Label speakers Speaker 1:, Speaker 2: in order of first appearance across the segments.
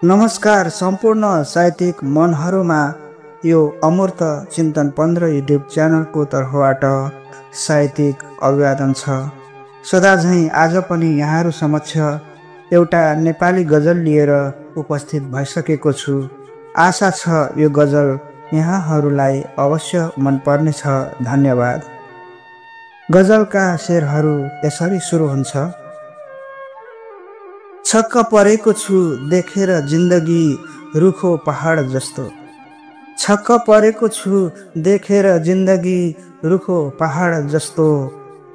Speaker 1: नमस्कार सम्पूर्ण साहित्यिक मनहरूमा यो अमूर्त चिन्तन 15 युट्युब च्यानलको तर्फबाट साहित्यिक अभिवादन छ। सदाझैँ आज पनि यहाँहरू समक्ष एउटा नेपाली गजल लिएर उपस्थित भइसकेको छु। आशा छ यो गजल यहाँहरूलाई अवश्य मन पर्नेछ। धन्यवाद। गजलका शेरहरू यसरी सुरु हुन्छ। छक्क परेको छु देखेर जिन्दगी रुखो पहाड जस्तो। छक्क परेको छु देखेर जिन्दगी रुखो पहाड जस्तो।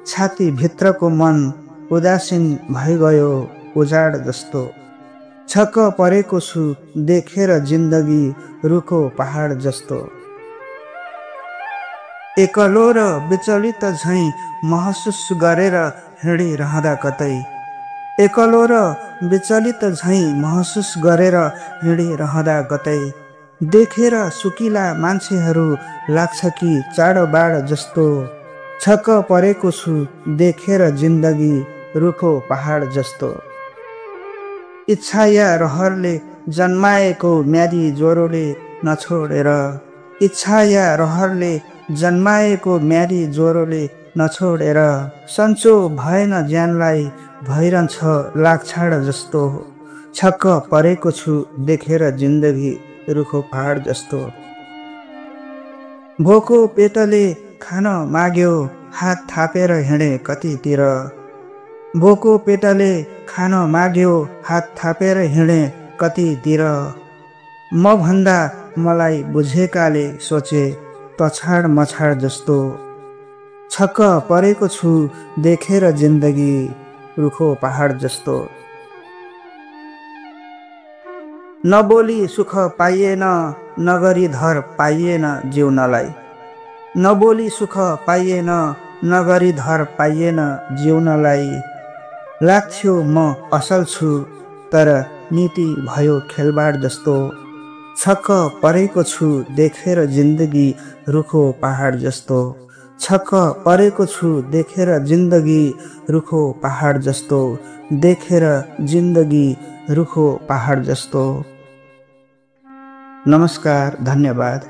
Speaker 1: छाती भित्रको मन उदासीन भइगयो उजाड जस्तो। छक्क परेको छु देखेर जिन्दगी रुखो पहाड जस्तो। एकलो र विचलित झैँ महसुस गरेर हिँडिरहँदा कतै। एकलो र विचलित झैँ महसुस गरेर हिँडिरहँदा कतै। देखेर सुकिला मान्छेहरू लाग्छ कि चाडबाड जस्तो। छक्क परेको छु देखेर जिन्दगी रुखो पहाड जस्तो। इच्छा या रहरले जन्माएको म्यादी ज्वरोले नछोडेर। इच्छा या रहरले जन्माएको म्यादी ज्वरोले नछोडेर। सन्चो भएन ज्यानलाई भइरहन्छ लागछाड जस्तो। छक्क परेको छु देखेर जिन्दगी रुखो पहाड जस्तो। भोको पेटले खान माग्यो हात थापेर हिँडे कतितिर। भोको पेटले खान माग्यो हात थापेर हिँडे कतितिर। म भन्दा मलाई बुझेकाले सोचे तछाड मछाड जस्तो। छक्क परेको छु देखेर जिन्दगी रुखो पहाड जस्तो। नबोली सुख पाइएन नगरी धर पाइएन जिउनलाई। नबोली सुख पाइएन नगरी धर पाइएन जिउनलाई। लाग्थ्यो म असल छु तर नीति भयो खेलबाड जस्तो। छक्क परेको छु देखेर जिन्दगी रुखो पहाड जस्तो। छक्क परेको छु देखेर जिन्दगी रुखो पहाड जस्तो। देखेर जिन्दगी रुखो पहाड जस्तो। नमस्कार, धन्यवाद।